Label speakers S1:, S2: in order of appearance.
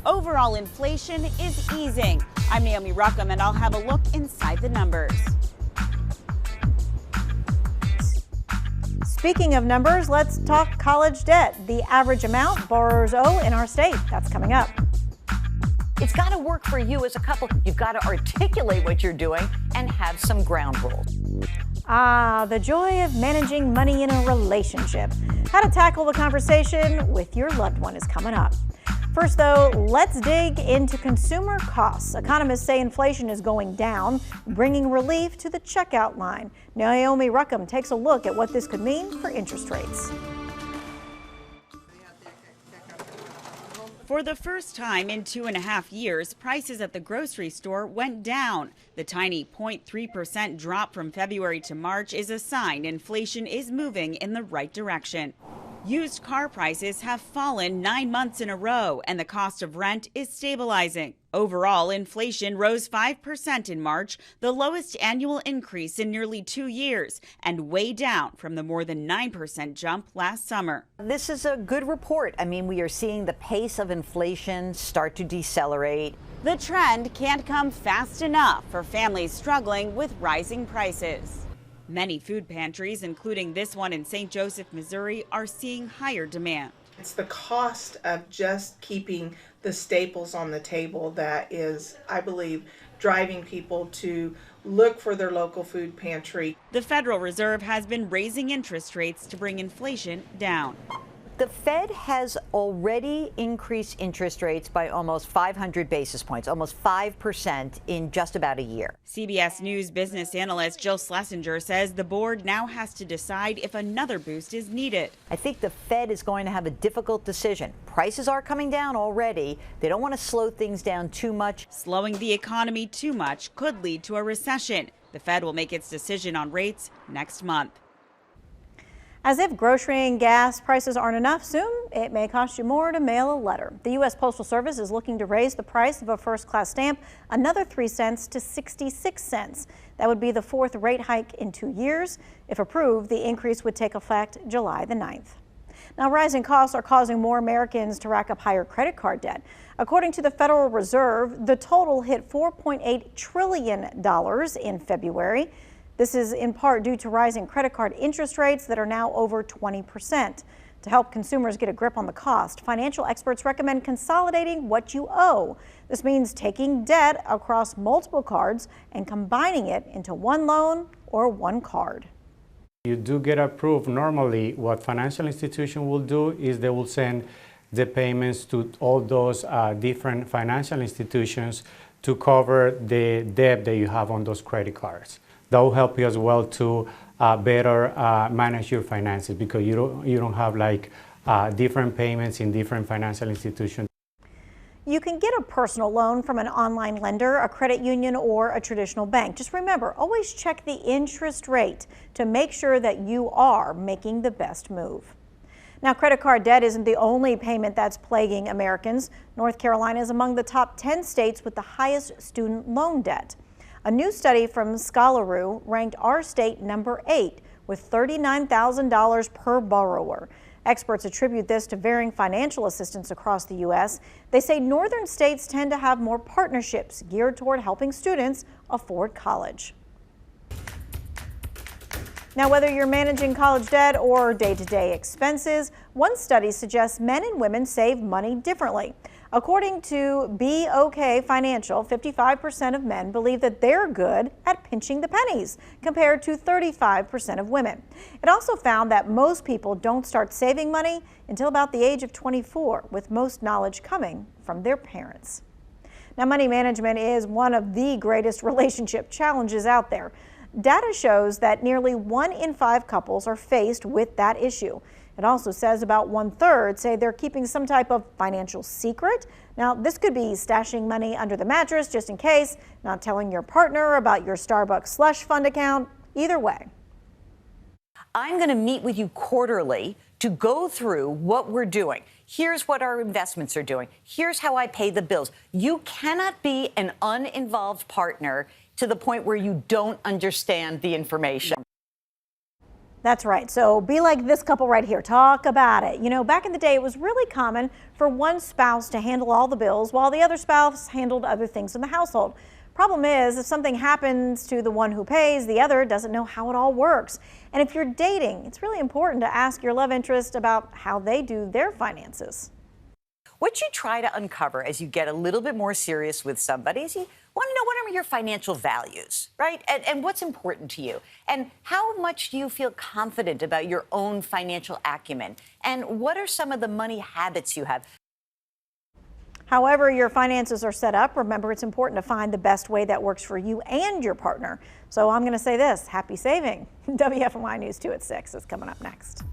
S1: Overall inflation is easing. I'm Naomi Ruckham, and I'll have a look inside the numbers.
S2: Speaking of numbers, let's talk college debt. The average amount borrowers owe in our state. That's coming up.
S3: It's got to work for you as a couple. You've got to articulate what you're doing and have some ground rules.
S2: The joy of managing money in a relationship. How to tackle the conversation with your loved one is coming up. First, though, let's dig into consumer costs. Economists say inflation is going down, bringing relief to the checkout line. Naomi Ruckham takes a look at what this could mean for interest rates.
S1: For the first time in 2.5 years, prices at the grocery store went down. The tiny 0.3% drop from February to March is a sign inflation is moving in the right direction. Used car prices have fallen 9 months in a row, and the cost of rent is stabilizing. Overall, inflation rose 5% in March, the lowest annual increase in nearly 2 years, and way down from the more than 9% jump last summer.
S3: This is a good report. I mean, we are seeing the pace of inflation start to decelerate.
S1: The trend can't come fast enough for families struggling with rising prices. Many food pantries, including this one in St. Joseph, Missouri, are seeing higher demand.
S4: It's the cost of just keeping the staples on the table that is, I believe, driving people to look for their local food pantry.
S1: The Federal Reserve has been raising interest rates to bring inflation down.
S3: The Fed has already increased interest rates by almost 500 basis points, almost 5% in just about a year.
S1: CBS News business analyst Jill Schlesinger says the board now has to decide if another boost is needed.
S3: I think the Fed is going to have a difficult decision. Prices are coming down already. They don't want to slow things down too much.
S1: Slowing the economy too much could lead to a recession. The Fed will make its decision on rates next month.
S2: As if grocery and gas prices aren't enough, soon it may cost you more to mail a letter. The U.S. Postal Service is looking to raise the price of a first-class stamp another 3 cents to 66 cents. That would be the fourth rate hike in 2 years. If approved, the increase would take effect July the 9th. Now, rising costs are causing more Americans to rack up higher credit card debt. According to the Federal Reserve, the total hit $4.8 trillion in February. This is in part due to rising credit card interest rates that are now over 20%. To help consumers get a grip on the cost, financial experts recommend consolidating what you owe. This means taking debt across multiple cards and combining it into one loan or one card.
S5: You do get approved. Normally, what financial institution will do is they will send the payments to all those different financial institutions to cover the debt that you have on those credit cards. That will help you as well to better manage your finances, because you don't have like different payments in different financial institutions.
S2: You can get a personal loan from an online lender, a credit union, or a traditional bank. Just remember, always check the interest rate to make sure that you are making the best move. Now, credit card debt isn't the only payment that's plaguing Americans. North Carolina is among the top 10 states with the highest student loan debt. A new study from Scholaroo ranked our state number 8 with $39,000 per borrower. Experts attribute this to varying financial assistance across the U.S. They say northern states tend to have more partnerships geared toward helping students afford college. Now, whether you're managing college debt or day-to-day expenses, one study suggests men and women save money differently. According to BOK Financial, 55% of men believe that they're good at pinching the pennies, compared to 35% of women. It also found that most people don't start saving money until about the age of 24, with most knowledge coming from their parents. Now, money management is one of the greatest relationship challenges out there. Data shows that nearly 1 in 5 couples are faced with that issue. It also says about 1/3 say they're keeping some type of financial secret. Now, this could be stashing money under the mattress just in case, not telling your partner about your Starbucks slush fund account. Either way.
S3: I'm going to meet with you quarterly to go through what we're doing. Here's what our investments are doing. Here's how I pay the bills. You cannot be an uninvolved partner to the point where you don't understand the information.
S2: That's right. So be like this couple right here. Talk about it. You know, back in the day, it was really common for one spouse to handle all the bills while the other spouse handled other things in the household. Problem is, if something happens to the one who pays, the other doesn't know how it all works. And if you're dating, it's really important to ask your love interest about how they do their finances.
S3: What you try to uncover as you get a little bit more serious with somebody is you want to know what are your financial values, right? And what's important to you? And how much do you feel confident about your own financial acumen? And what are some of the money habits you have?
S2: However your finances are set up, remember it's important to find the best way that works for you and your partner. So I'm going to say this, happy saving. WFMY News 2 at 6 is coming up next.